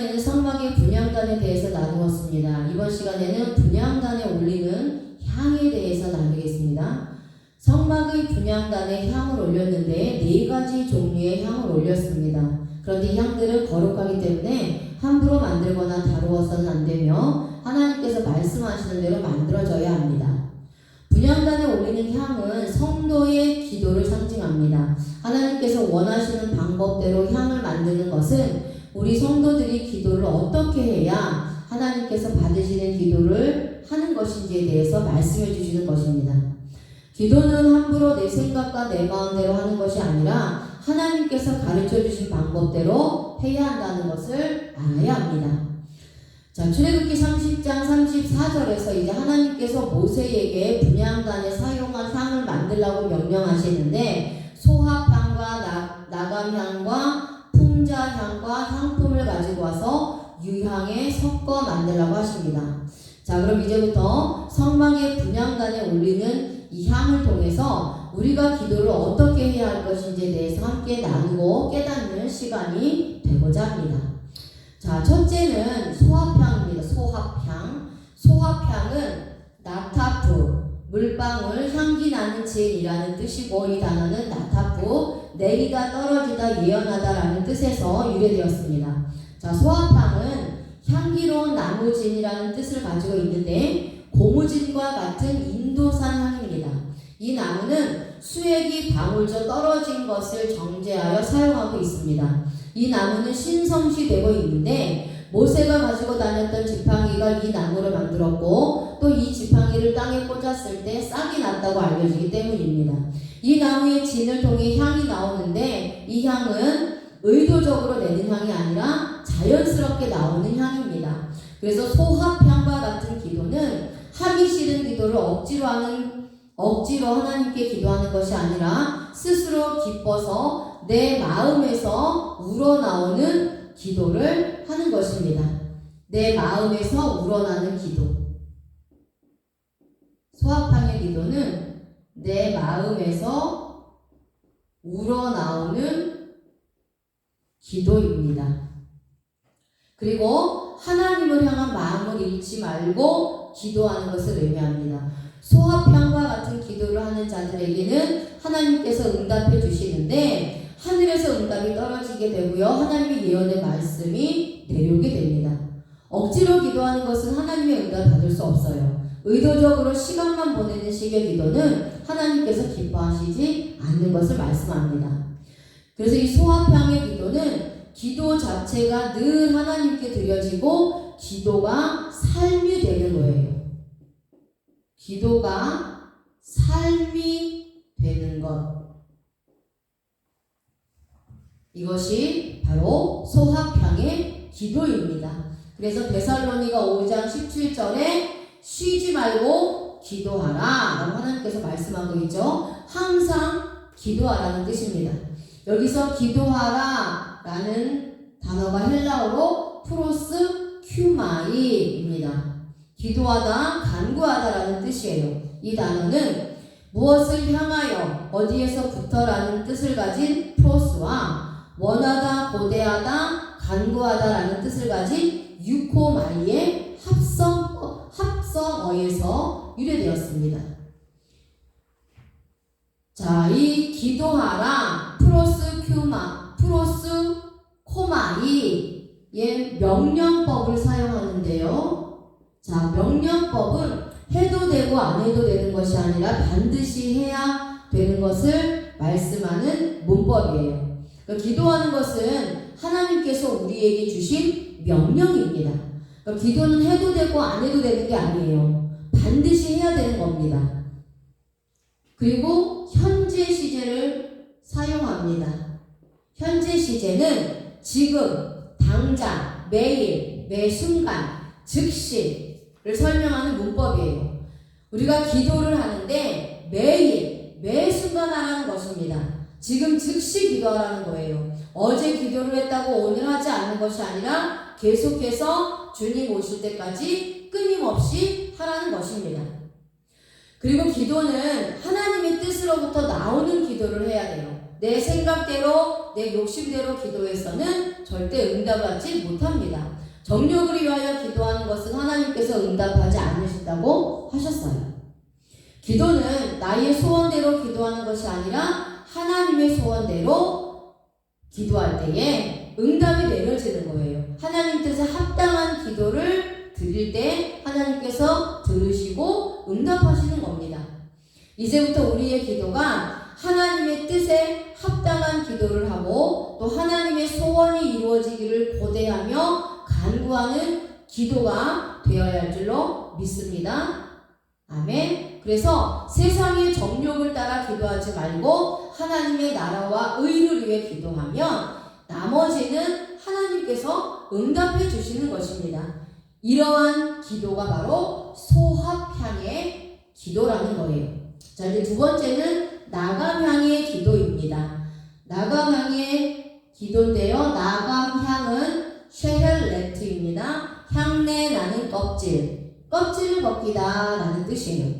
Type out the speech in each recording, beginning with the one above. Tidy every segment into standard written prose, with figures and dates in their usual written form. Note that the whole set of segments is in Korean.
시간에는 성막의 분향단에 대해서 나누었습니다. 이번 시간에는 분향단에 올리는 향에 대해서 나누겠습니다. 성막의 분향단에 향을 올렸는데 4가지 종류의 향을 올렸습니다. 그런데 이 향들은 거룩하기 때문에 함부로 만들거나 다루어서는 안 되며 하나님께서 말씀하시는 대로 만들어져야 합니다. 분향단에 올리는 향은 성도의 기도를 상징합니다. 하나님께서 원하시는 방법대로 향을 만드는 것은 우리 성도들이 기도를 어떻게 해야 하나님께서 받으시는 기도를 하는 것인지에 대해서 말씀해 주시는 것입니다. 기도는 함부로 내 생각과 내 마음대로 하는 것이 아니라 하나님께서 가르쳐 주신 방법대로 해야 한다는 것을 알아야 합니다. 자, 출애굽기 30장 34절에서 이제 하나님께서 모세에게 분향단에 사용한 향을 만들라고 명령하시는데 소합향과 나감향과 풍자향과 향품을 가지고 와서 유향에 섞어 만들라고 하십니다. 자, 그럼 이제부터 성막의 분향단에 올리는 이 향을 통해서 우리가 기도를 어떻게 해야 할 것인지에 대해서 함께 나누고 깨닫는 시간이 되고자 합니다. 자, 첫째는 소합향입니다. 소합향은 나타프, 물방울, 향기 나는 진이라는 뜻이고 이 단어는 나타프, 내리다 떨어지다 예언하다라는 뜻에서 유래되었습니다. 자, 소합향은 향기로운 나무진이라는 뜻을 가지고 있는데 고무진과 같은 인도산 향입니다. 이 나무는 수액이 방울져 떨어진 것을 정제하여 사용하고 있습니다. 이 나무는 신성시되고 있는데 모세가 가지고 다녔던 지팡이가 이 나무를 만들었고 또 이 지팡이를 땅에 꽂았을 때 싹이 났다고 알려지기 때문입니다. 이 나무의 진을 통해 향이 나오는데 이 향은 의도적으로 내는 향이 아니라 자연스럽게 나오는 향입니다. 그래서 소합향과 같은 기도는 하기 싫은 기도를 억지로 하나님께 기도하는 것이 아니라 스스로 기뻐서 내 마음에서 우러나오는 기도를 하는 것입니다. 내 마음에서 우러나는 기도. 소합향의 기도는 내 마음에서 우러나오는 기도입니다. 그리고 하나님을 향한 마음을 잃지 말고 기도하는 것을 의미합니다. 소합향과 같은 기도를 하는 자들에게는 하나님께서 응답해 주시는데 하늘에서 응답이 떨어지게 되고요. 하나님의 예언의 말씀이 내려오게 됩니다. 억지로 기도하는 것은 하나님의 응답을 받을 수 없어요. 의도적으로 시간만 보내는 식의 기도는 하나님께서 기뻐하시지 않는 것을 말씀합니다. 그래서 이 소합향의 기도는 기도 자체가 늘 하나님께 드려지고 기도가 삶이 되는 거예요. 기도가 삶이 되는 것. 이것이 바로 소합향의 기도입니다. 그래서 데살로니가 5장 17절에 쉬지 말고 기도하라 라고 하나님께서 말씀하고 있죠. 항상 기도하라는 뜻입니다. 여기서 기도하라 라는 단어가 헬라어로 프로스 큐마이입니다. 기도하다, 간구하다 라는 뜻이에요. 이 단어는 무엇을 향하여, 어디에서부터 라는 뜻을 가진 프로스와 원하다, 고대하다, 간구하다 라는 뜻을 가진 유코마이의 합성어에서 유래되었습니다. 자, 이 기도하라, 프로스 코마이의 명령법을 사용하는데요. 자, 명령법은 해도 되고 안 해도 되는 것이 아니라 반드시 해야 되는 것을 말씀하는 문법이에요. 그러니까 기도하는 것은 하나님께서 우리에게 주신 명령입니다. 그러니까 기도는 해도 되고 안 해도 되는 게 아니에요. 반드시 해야 되는 겁니다. 그리고 현재 시제를 사용합니다. 현재 시제는 지금, 당장, 매일, 매 순간, 즉시를 설명하는 문법이에요. 우리가 기도를 하는데 매일, 매 순간 하라는 것입니다. 지금 즉시 기도하라는 거예요. 어제 기도를 했다고 오늘 하지 않는 것이 아니라 계속해서 주님 오실 때까지 끊임없이 하라는 것입니다. 그리고 기도는 하나님의 뜻으로부터 나오는 기도를 해야 돼요. 내 생각대로 내 욕심대로 기도해서는 절대 응답받지 못합니다. 정욕을 위하여 기도하는 것은 하나님께서 응답하지 않으신다고 하셨어요. 기도는 나의 소원대로 기도하는 것이 아니라 하나님의 소원대로 기도할 때에 응답이 내려지는 거예요. 하나님 뜻에 합당한 기도를 드릴 때 하나님께서 들으시고 응답하시는 겁니다. 이제부터 우리의 기도가 하나님의 뜻에 합당한 기도를 하고 또 하나님의 소원이 이루어지기를 고대하며 간구하는 기도가 되어야 할 줄로 믿습니다. 아멘. 그래서 세상의 정욕을 따라 기도하지 말고 하나님의 나라와 의를 위해 기도하면 나머지는 하나님께서 응답해 주시는 것입니다. 이러한 기도가 바로 소합향의 기도라는 거예요. 자, 이제 두 번째는 나감향의 기도입니다. 나감향의 기도인데요. 나감향은 쉐헬레트입니다. 향내 나는 껍질을 벗기다 라는 뜻이에요.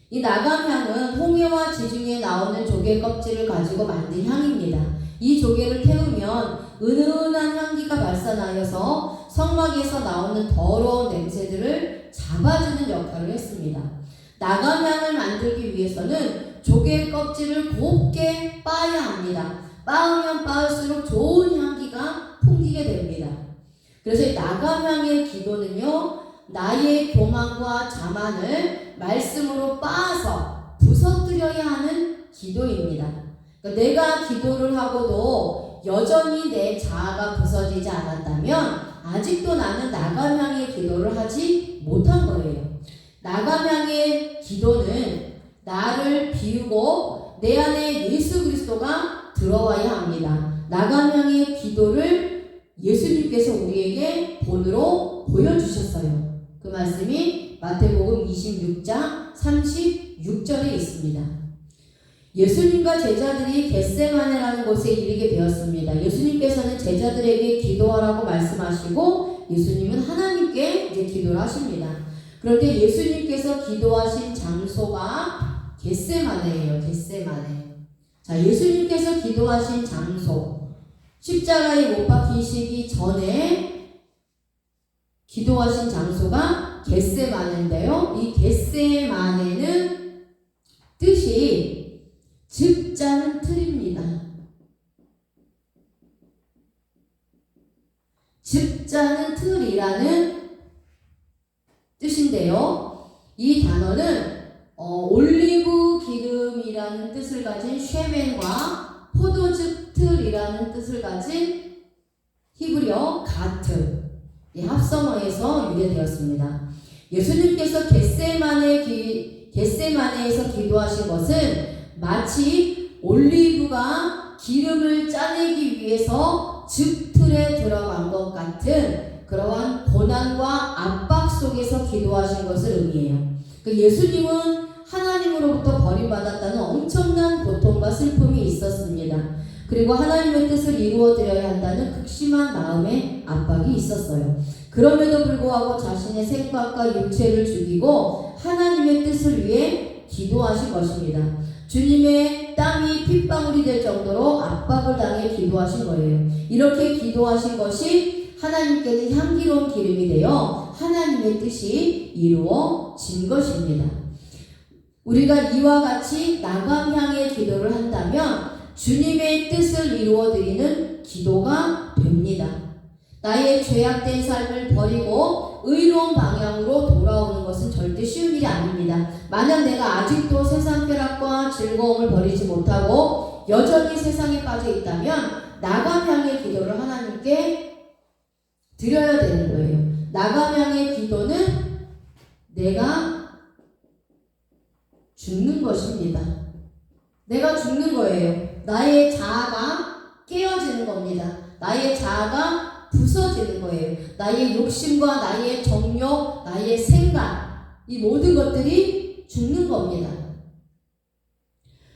이 나감향은 홍해와 지중해에 나오는 조개 껍질을 가지고 만든 향입니다. 이 조개를 태우면 은은한 향기가 발산하여서 성막에서 나오는 더러운 냄새들을 잡아주는 역할을 했습니다. 나감향을 만들기 위해서는 조개 껍질을 곱게 빻아야 합니다. 빻으면 빻을수록 좋은 향기가 풍기게 됩니다. 그래서 이 나감향의 기도는요, 나의 교만과 자만을 말씀으로 빻아서 부서뜨려야 하는 기도입니다. 그러니까 내가 기도를 하고도 여전히 내 자아가 부서지지 않았다면 아직도 나는 나감향의 기도를 하지 못한 거예요. 나감향의 기도는 나를 비우고 내 안에 예수 그리스도가 들어와야 합니다. 나감향의 기도를 예수님께서 우리에게 본으로 보여주셨어요. 그 말씀이 마태복음 26장 36절에 있습니다. 예수님과 제자들이 겟세마네라는 곳에 이르게 되었습니다. 예수님께서는 제자들에게 기도하라고 말씀하시고 예수님은 하나님께 이제 기도를 하십니다. 그런데 예수님께서 기도하신 장소가 겟세마네예요. 겟세마네. 자, 예수님께서 기도하신 장소, 십자가에 못 박히시기 전에 기도하신 장소가 겟세마네인데요. 이 겟세마네는 뜻이 즙 짜는 틀입니다. 즙 짜는 틀이라는 뜻인데요. 이 단어는 올리브 기름이라는 뜻을 가진 쉐멘과 포도즙 틀이라는 뜻을 가진 히브리어 가트 이 합성어에서 유래되었습니다. 예수님께서 겟세마네에서 기도하신 것은 마치 올리브가 기름을 짜내기 위해서 즙틀에 들어간 것 같은 그러한 고난과 압박 속에서 기도하신 것을 의미해요. 예수님은 하나님으로부터 버림받았다는 엄청난 고통과 슬픔이 있었습니다. 그리고 하나님의 뜻을 이루어드려야 한다는 극심한 마음의 압박이 있었어요. 그럼에도 불구하고 자신의 생각과 육체를 죽이고 하나님의 뜻을 위해 기도하신 것입니다. 주님의 땀이 핏방울이 될 정도로 압박을 당해 기도하신 거예요. 이렇게 기도하신 것이 하나님께는 향기로운 기름이 되어 하나님의 뜻이 이루어진 것입니다. 우리가 이와 같이 나감향의 기도를 한다면 주님의 뜻을 이루어드리는 기도가 됩니다. 나의 죄악된 삶을 버리고 의로운 방향으로 돌아오는 것은 절대 쉬운 일이 아닙니다. 만약 내가 아직도 세상 쾌락과 즐거움을 버리지 못하고 여전히 세상에 빠져 있다면 나감향의 기도를 하나님께 드려야 되는 거예요. 나감향의 기도는 내가 죽는 것입니다. 내가 죽는 거예요. 나의 자아가 깨어지는 겁니다. 나의 자아가 부서지는 거예요. 나의 욕심과 나의 정욕, 나의 생각, 이 모든 것들이 죽는 겁니다.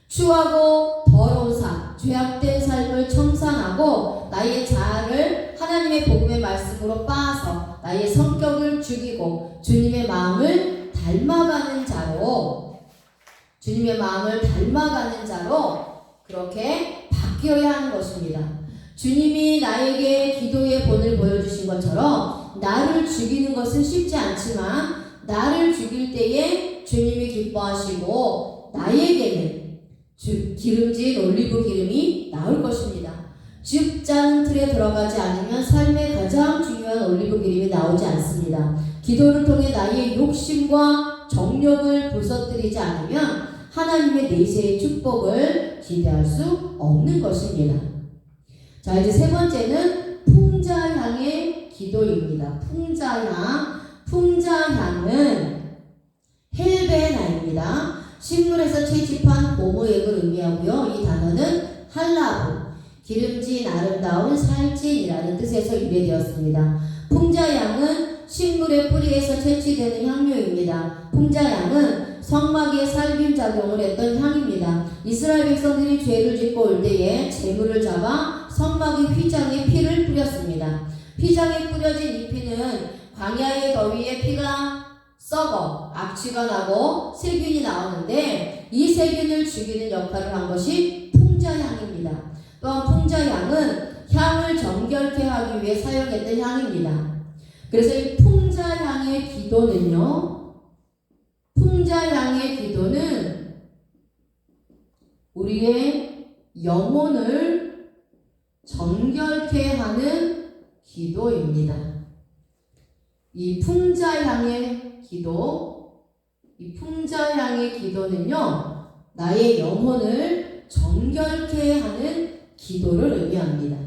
추하고 더러운 삶, 죄악된 삶을 청산하고 나의 자아를 하나님의 복음의 말씀으로 빻아서 나의 성격을 죽이고 주님의 마음을 닮아가는 자로 그렇게 바뀌어야 하는 것입니다. 주님이 나에게 기도의 본을 보여주신 것처럼 나를 죽이는 것은 쉽지 않지만 나를 죽일 때에 주님이 기뻐하시고 나에게는 기름진 올리브 기름이 나올 것입니다. 죽자는 틀에 들어가지 않으면 삶의 가장 중요한 올리브 기름이 나오지 않습니다. 기도를 통해 나의 욕심과 정욕을 부서뜨리지 않으면 하나님의 내세의 축복을 기대할 수 없는 것입니다. 자, 이제 세 번째는 풍자향의 기도입니다. 풍자향은 헬베나입니다. 식물에서 채집한 고무액을 의미하고요. 이 단어는 할라브, 기름진 아름다운 살찐이라는 뜻에서 유래되었습니다. 풍자향은 식물의 뿌리에서 채취되는 향료입니다. 풍자향은 성막에 살균 작용을 했던 향입니다. 이스라엘 백성들이 죄를 짓고 올 때에 재물을 잡아 성막의 휘장에 피를 뿌렸습니다. 휘장에 뿌려진 이 피는 광야의 더위에 피가 썩어 악취가 나고 세균이 나오는데 이 세균을 죽이는 역할을 한 것이 풍자향입니다. 또한 풍자향은 향을 정결케 하기 위해 사용했던 향입니다. 그래서 이 풍자향의 기도는 우리의 영혼을 정결케 하는 기도입니다. 이 풍자향의 기도는요, 나의 영혼을 정결케 하는 기도를 의미합니다.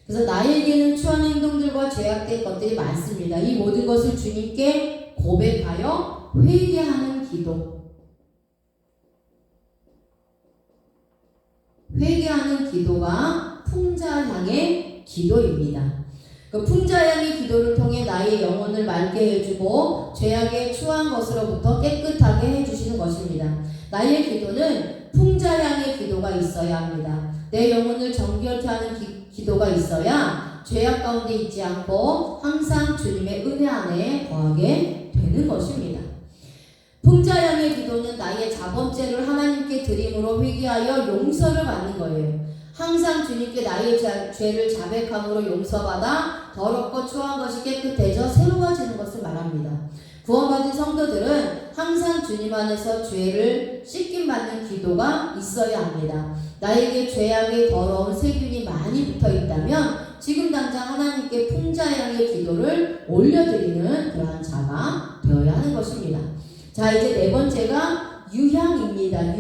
그래서 나에게는 추한 행동들과 죄악된 것들이 많습니다. 이 모든 것을 주님께 고백하여 회개하는 기도가 풍자향의 기도입니다. 그 풍자향의 기도를 통해 나의 영혼을 맑게 해주고 죄악에 추한 것으로부터 깨끗하게 해주시는 것입니다. 나의 기도는 풍자향의 기도가 있어야 합니다. 내 영혼을 정결케 하는 기도가 있어야 죄악 가운데 있지 않고 항상 주님의 은혜 안에 거하게 되는 것입니다. 풍자향의 기도는 나의 자범죄를 하나님께 드림으로 회개하여 용서를 받는 거예요. 항상 주님께 나의 죄를 자백함으로 용서받아 더럽고 추한 것이 깨끗해져 새로워지는 것을 말합니다. 구원받은 성도들은 항상 주님 안에서 죄를 씻김받는 기도가 있어야 합니다. 나에게 죄악의 더러운 세균이 많이 붙어있다면 지금 당장 하나님께 풍자향의 기도를 올려드리는 그러한 자가 되어야 하는 것입니다. 자, 이제 네 번째가 유향입니다.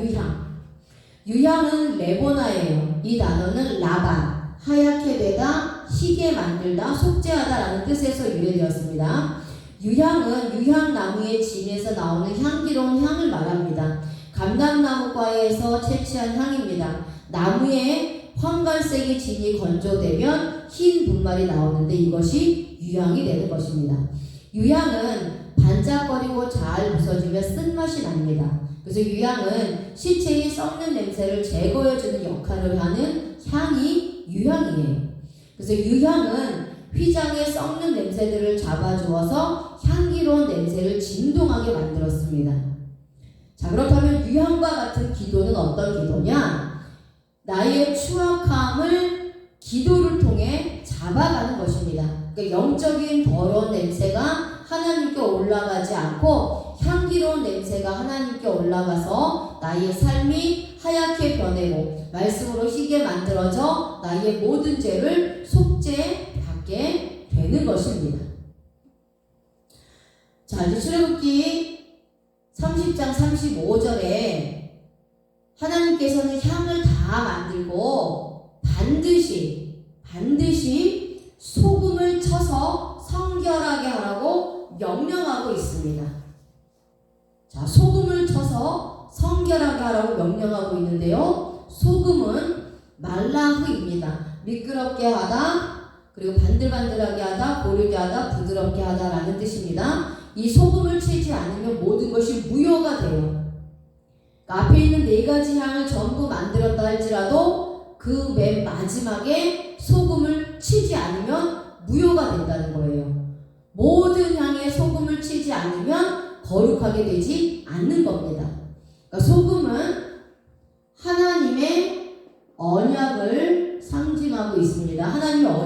유향은 레보나예요. 이 단어는 라반, 하얗게 되다, 희게 만들다, 속죄하다 라는 뜻에서 유래되었습니다. 유향은 유향나무의 진에서 나오는 향기로운 향을 말합니다. 감람나무과에서 채취한 향입니다. 나무에 황갈색의 진이 건조되면 흰 분말이 나오는데 이것이 유향이 되는 것입니다. 유향은 반짝거리고 잘 부서지면 쓴맛이 납니다. 그래서 유향은 시체의 썩는 냄새를 제거해주는 역할을 하는 향이 유향이에요. 그래서 유향은 휘장의 썩는 냄새들을 잡아주어서 향기로운 냄새를 진동하게 만들었습니다. 자, 그렇다면 유향과 같은 기도는 어떤 기도냐? 나의 추악함을 기도를 통해 잡아가는 것입니다. 그러니까 영적인 더러운 냄새가 하나님께 올라가지 않고 향기로운 냄새가 하나님께 올라가서 나의 삶이 하얗게 변하고 말씀으로 희게 만들어져 나의 모든 죄를 속죄받게 되는 것입니다. 자, 이제 출애굽기 30장 35절에 하나님께서는 향을 다 만들고 반드시 소금을 쳐서 성결하게 하라고 명령하고 있습니다. 자, 소금을 쳐서 성결하게 하라고 명령하고 있는데요. 소금은 말라흐입니다. 미끄럽게 하다, 그리고 반들반들하게 하다, 고르게 하다, 부드럽게 하다 라는 뜻입니다. 이 소금을 치지 않으면 모든 것이 무효가 돼요. 그러니까 앞에 있는 네 가지 향을 전부 만들었다 할지라도 그 맨 마지막에 소금을 치지 않으면 무효가 된다는 거예요. 모든 향에 소금을 치지 않으면 거룩하게 되지 않는 겁니다. 그러니까 소금은 하나님의 언약을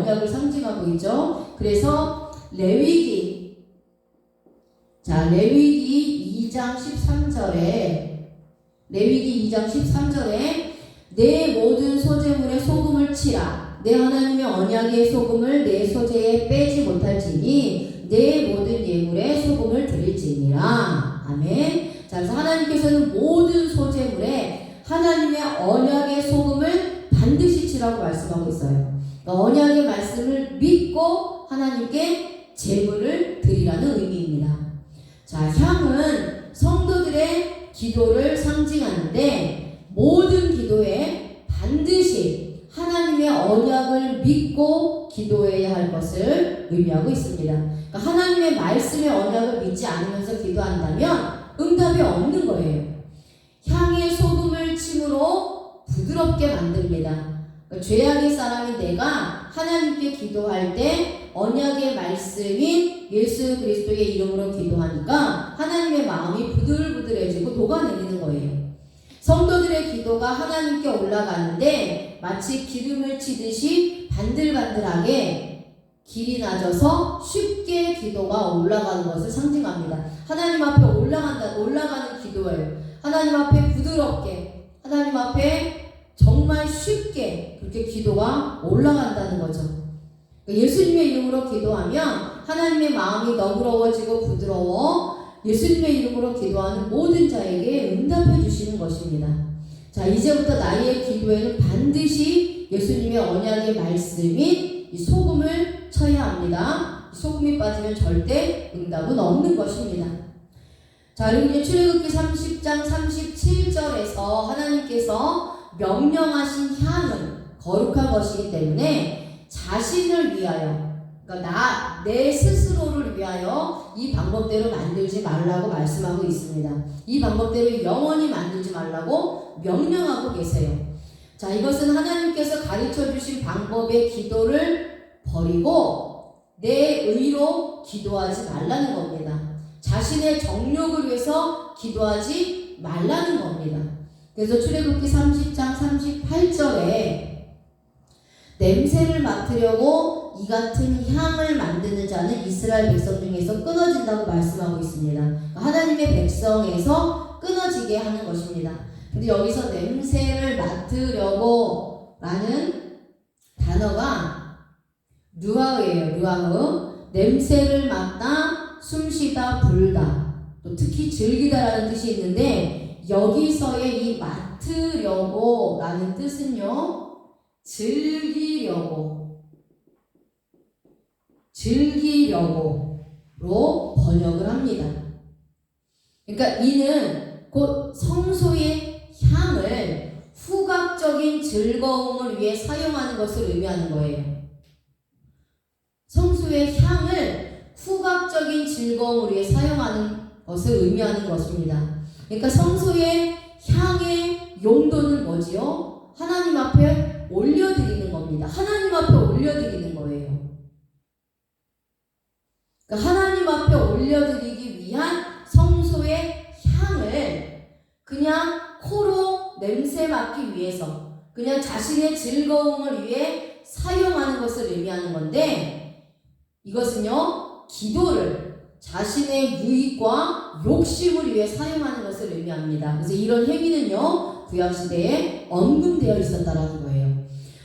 언약을 상징하고 있죠. 그래서 레위기 2장 13절에 내 모든 소재물에 소금을 치라. 내 하나님의 언약의 소금을 내 소재에 빼지 못할지니 내 모든 예물에 소금을 드릴지니라. 아멘. 자, 그래서 하나님께서는 모든 소재물에 하나님의 언약의 소금을 반드시 치라고 말씀하고 있어요. 그러니까 언약의 말씀을 믿고 하나님께 제물을 드리라는 의미입니다. 자, 향은 성도들의 기도를 상징하는데 모든 기도에 반드시 하나님의 언약을 믿고 기도해야 할 것을 의미하고 있습니다. 그러니까 하나님의 말씀의 언약을 믿지 않으면서 기도한다면 응답이 없는 거예요. 향에 소금을 침으로 부드럽게 만듭니다. 그러니까 죄악의 사람인 내가 하나님께 기도할 때 언약의 말씀인 예수 그리스도의 이름으로 기도하니까 하나님의 마음이 부들부들해지고 녹아내리는 거예요. 성도들의 기도가 하나님께 올라가는데 마치 기름을 치듯이 반들반들하게 길이 낮아서 쉽게 기도가 올라가는 것을 상징합니다. 하나님 앞에 올라가는 기도예요. 하나님 앞에 부드럽게, 하나님 앞에 정말 쉽게 그렇게 기도가 올라간다는 거죠. 예수님의 이름으로 기도하면 하나님의 마음이 너그러워지고 부드러워 예수님의 이름으로 기도하는 모든 자에게 응답해 주시는 것입니다. 자, 이제부터 나의 기도에는 반드시 예수님의 언약의 말씀인 이 소금을 쳐야 합니다. 소금이 빠지면 절대 응답은 없는 것입니다. 자, 그리고 이제 출애굽기 30장 37절에서 하나님께서 명령하신 향은 거룩한 것이기 때문에 자신을 위하여, 그러니까 내 스스로를 위하여 이 방법대로 만들지 말라고 말씀하고 있습니다. 이 방법대로 영원히 만들지 말라고 명령하고 계세요. 자, 이것은 하나님께서 가르쳐 주신 방법의 기도를 버리고 내 의로 기도하지 말라는 겁니다. 자신의 정욕을 위해서 기도하지 말라는 겁니다. 그래서 출애굽기 30장 38절에 냄새를 맡으려고 이 같은 향을 만드는 자는 이스라엘 백성 중에서 끊어진다고 말씀하고 있습니다. 하나님의 백성에서 끊어지게 하는 것입니다. 근데 여기서 냄새를 맡으려고 라는 단어가 루아흐예요. 루아흐. 냄새를 맡다, 숨쉬다, 불다, 또 특히 즐기다라는 뜻이 있는데 여기서의 이 맡으려고 라는 뜻은요, 즐기려고로 번역을 합니다. 그러니까 이는 곧 성소의 향을 후각적인 즐거움을 위해 사용하는 것을 의미하는 거예요. 성소의 향을 후각적인 즐거움을 위해 사용하는 것을 의미하는 것입니다. 그러니까 성소의 향의 용도는 뭐지요? 하나님 앞에 올려드리는 겁니다. 하나님 앞에 올려드리는 거예요. 그러니까 하나님 앞에 올려드리기 위한 성소의 향을 그냥 코로 냄새 맡기 위해서, 그냥 자신의 즐거움을 위해 사용하는 것을 의미하는 건데, 이것은요, 기도를 자신의 유익과 욕심을 위해 사용하는 것을 의미합니다. 그래서 이런 행위는요, 구약시대에 언급되어 있었다라는 거예요.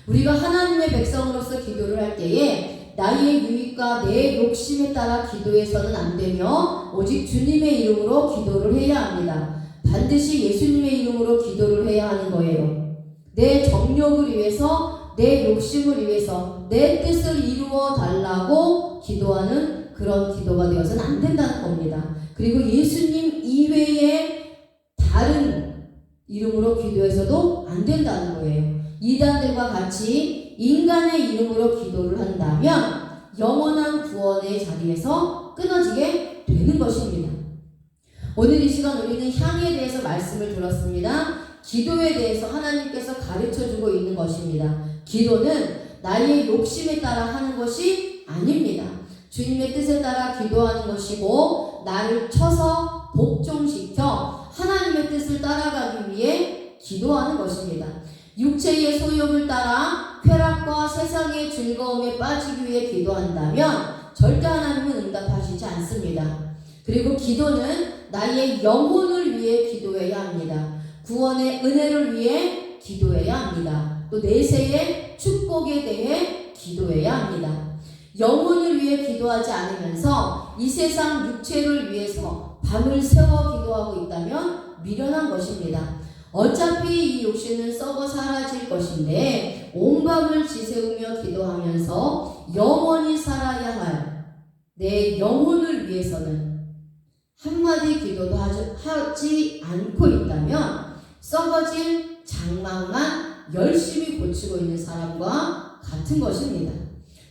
우리가 하나님의 백성으로서 기도를 할 때에 나의 유익과 내 욕심에 따라 기도해서는 안 되며 오직 주님의 이름으로 기도를 해야 합니다. 반드시 예수님의 이름으로 기도를 해야 하는 거예요. 내 정욕을 위해서, 내 욕심을 위해서 내 뜻을 이루어 달라고 기도하는 그런 기도가 되어서는 안 된다는 겁니다. 그리고 예수님 이외에 다른 이름으로 기도해서도 안 된다는 거예요. 이단들과 같이 인간의 이름으로 기도를 한다면 영원한 구원의 자리에서 끊어지게 되는 것입니다. 오늘 이 시간 우리는 향에 대해서 말씀을 들었습니다. 기도에 대해서 하나님께서 가르쳐주고 있는 것입니다. 기도는 나의 욕심에 따라 하는 것이 아닙니다. 주님의 뜻에 따라 기도하는 것이고, 나를 쳐서 복종시켜 하나님의 뜻을 따라가기 위해 기도하는 것입니다. 육체의 소욕을 따라 쾌락과 세상의 즐거움에 빠지기 위해 기도한다면 절대 하나님은 응답하시지 않습니다. 그리고 기도는 나의 영혼을 위해 기도해야 합니다. 구원의 은혜를 위해 기도해야 합니다. 또 내세의 축복에 대해 기도해야 합니다. 영혼을 위해 기도하지 않으면서 이 세상 육체를 위해서 밤을 새워 기도하고 있다면 미련한 것입니다. 어차피 이 육신은 썩어 사라질 것인데 온 밤을 지새우며 기도하면서 영원히 살아야 할 내 영혼을 위해서는 한마디 기도도 하지 않고 있다면 썩어질 장막만 열심히 고치고 있는 사람과 같은 것입니다.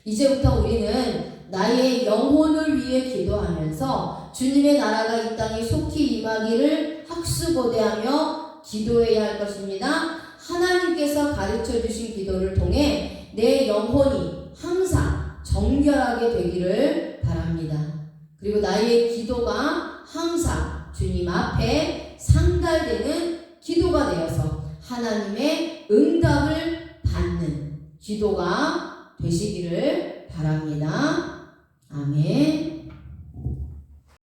이제부터 우리는 나의 영혼을 위해 기도하면서 주님의 나라가 이 땅에 속히 임하기를 학수고대하며 기도해야 할 것입니다. 하나님께서 가르쳐 주신 기도를 통해 내 영혼이 항상 정결하게 되기를 바랍니다. 그리고 나의 기도가 항상 주님 앞에 상달되는 기도가 되어서 하나님의 응답을 받는 기도가 되시기를 바랍니다. 아멘.